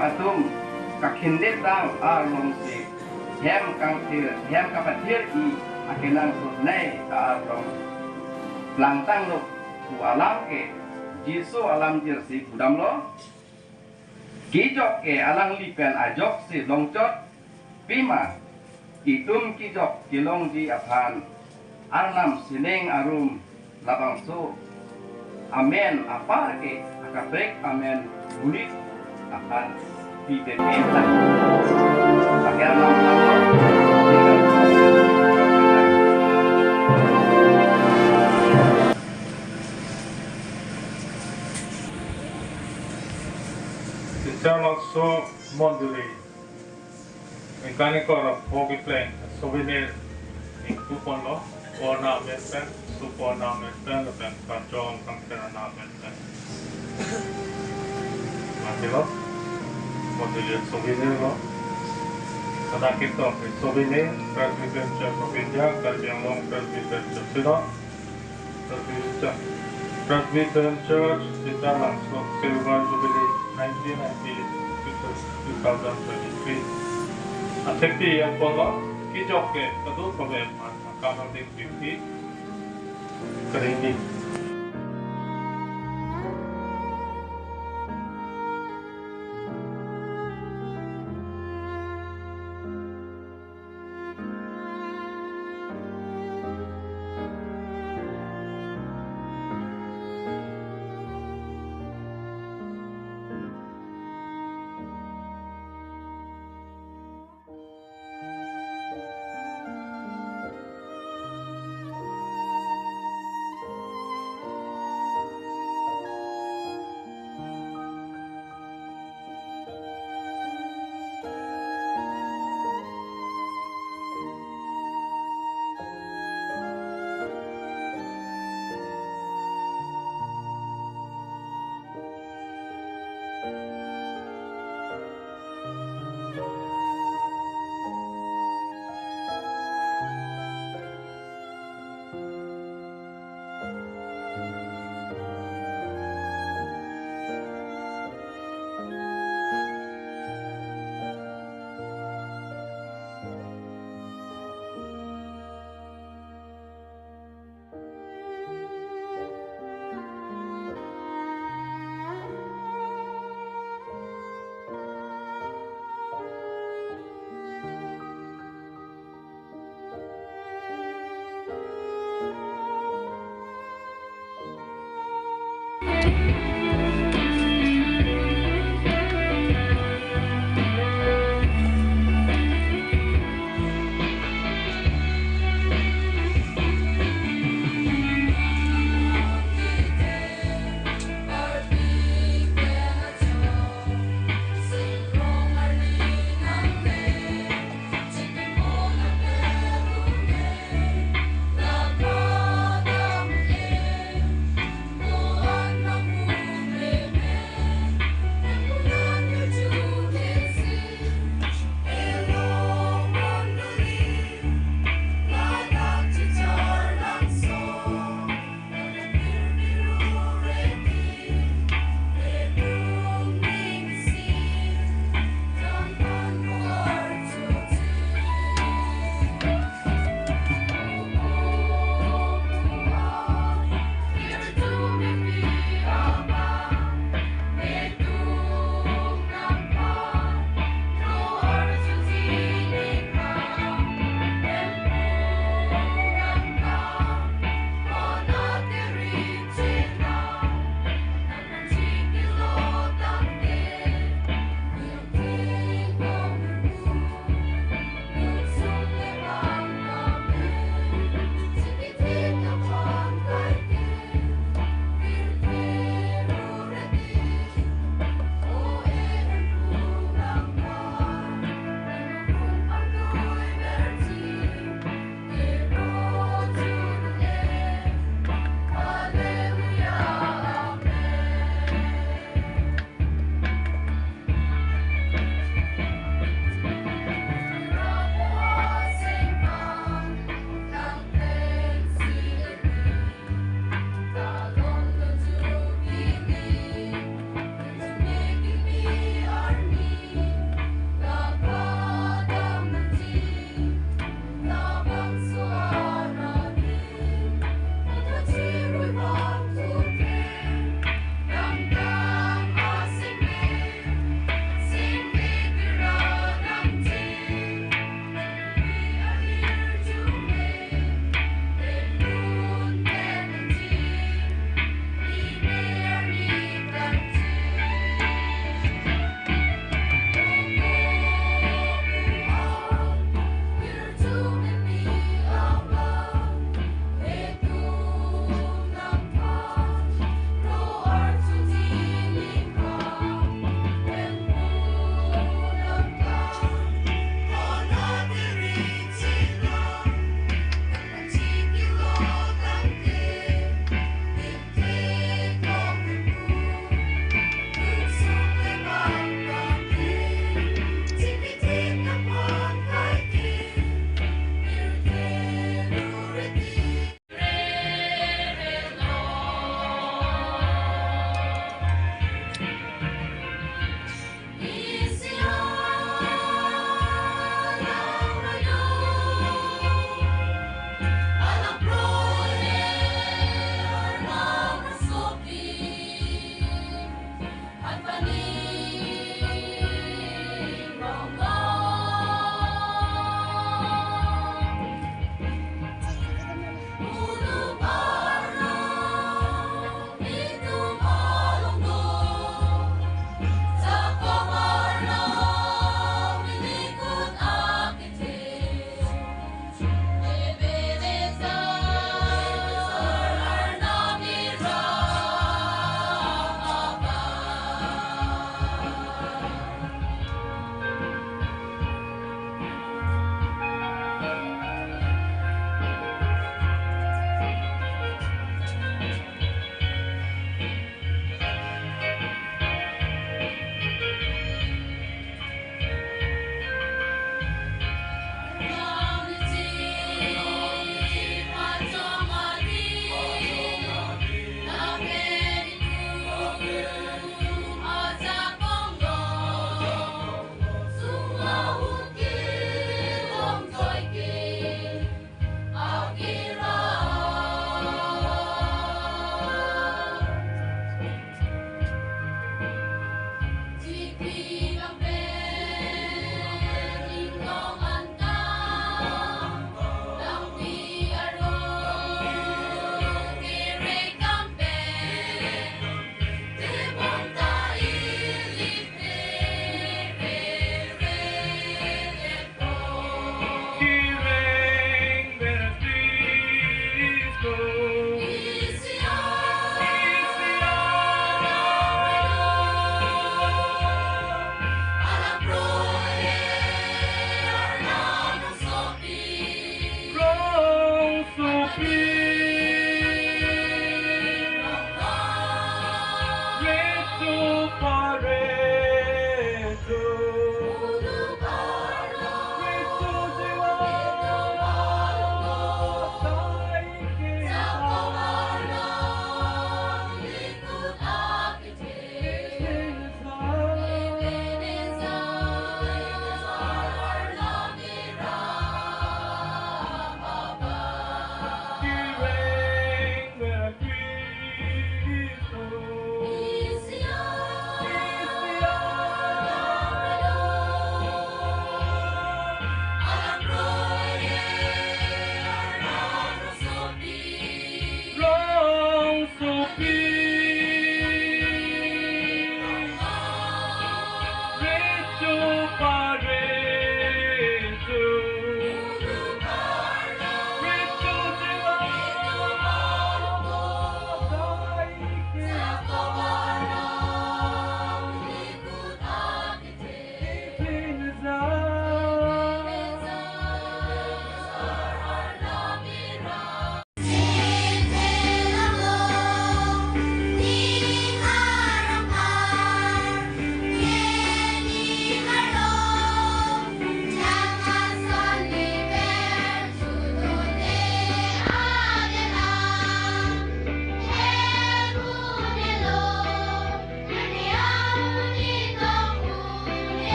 atum kakinde tang arong si hem kapatir I akenang sunai ta arong langtang lo ku alam ke jisu alam jersi kudam lo kijok ke alang lipen ajok si longcot pima itum kijok kilong di aphan arnam sineng arum labang so amen apa ke akabek amen bulit akan dipepetah pakai alam Termasuk monduli, mekanikor hobi plan, souvenir, kupon lo, ornamental, super ornamental, dan kacang kangkir ornamental. Nanti lo, monduli souvenir lo, ada kita souvenir, presbyterian provinsia, kajian long presbyterian sudah, presbyterian church kita langsung silver jubilee 2023. Atekti yang pola kijok ke kedua pemain kamar tinggi kering.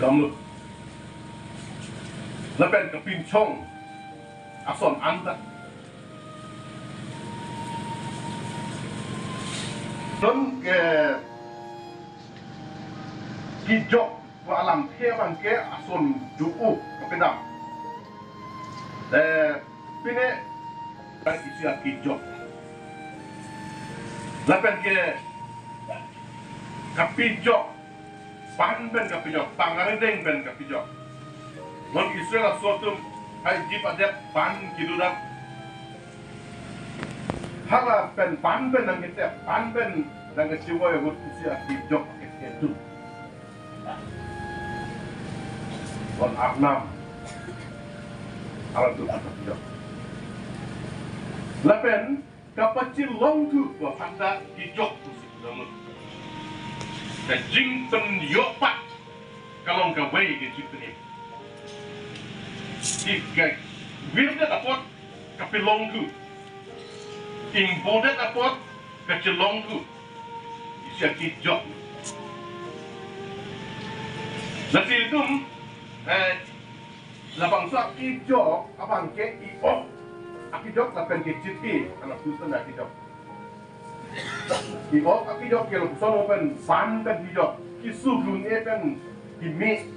dom lu lapen ke pinchong ason anta non ke kijok wa alam thewan ke ason du'u kapedam pine kan isi kijok lapen ke kapijok pan ben kapijok pangarendeng ben kapijok non Israel sotum hai jipadet pan kidudam hala pen pan ben nang kita pan ben nang keciwa ya buat isi kijok itu non abnam alat tu kapijok lapen kapacil long tu buat panda kijok tu sedang dan jing pen yopat kalau nggak way ke jing pen jika wirda dapat kapilongku imboda dapat kecilongku isi kijok nasi itu labang suak kijok abang ke iok akijok lapan ke citi kalau susah nak kijok iok akijok kalau susah open pan kan kijok kisu dunia kan kimi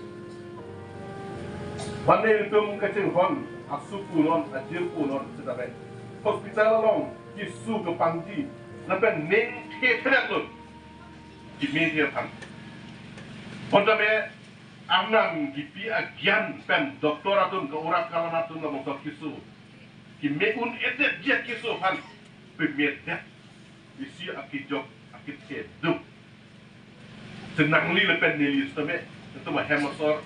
Bandai itu kecil hon, asu punon, ajil punon, sedapet. Hospital long, kisu ke pangji, napen neng keterak lun, kimi dia pan. Honda be, amnam gipi agian pen doktoratun ke urak kalanatun na mokok kisu. Kimi un edet dia kisu pan, pemedet, isi akijok akit keduk. Senang li lepen nilis tapi itu mah hemosor.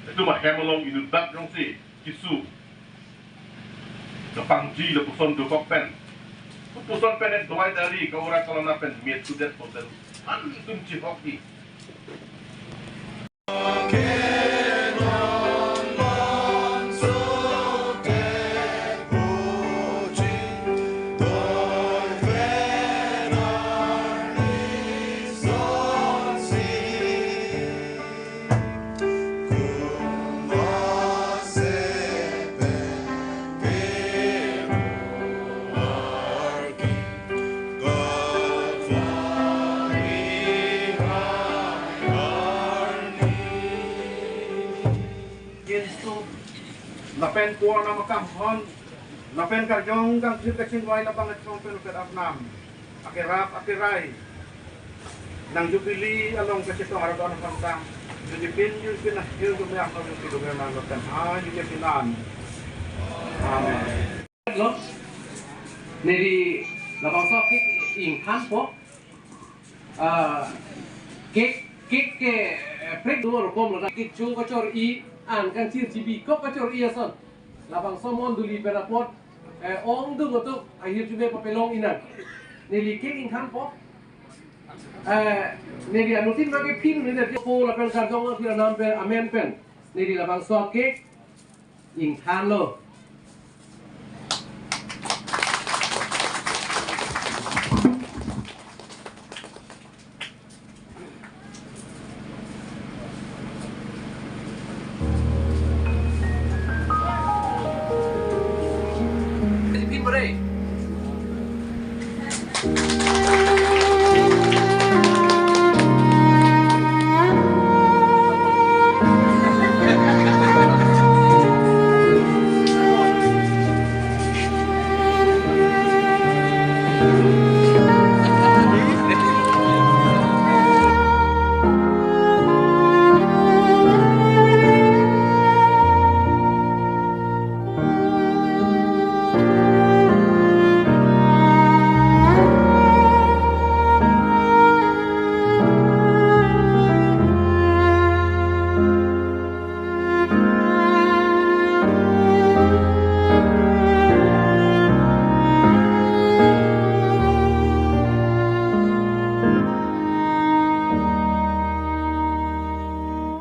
Itu mah hemelong itu tak dong si kisu. Kepangji le puson tu kokpen. Puson penet doai dari kau orang kalau nak pen miet sudet poten. Antum cihoki. Lapen kuah nama kampon, lapen karjong kang kriteksin wai lapang etong penupet apnam, akirap akirai, nang jubili along kesitong aragon pantang, judipin yun hil dumiak na yung tidungan ng lapen, yun pinan. Amen. Lo, neri lapang so kik ing han po, kik ke prek dua rokom lo, kik chung kacor I an kan cir cibi kop kacor I ason. Labang somon duli perapot ong dung untuk akhir juga papelong inan nili king kan po nili anutin bagi pin nili dia po lapan karjong kita nampe amen pen nili labang soke ing kan lo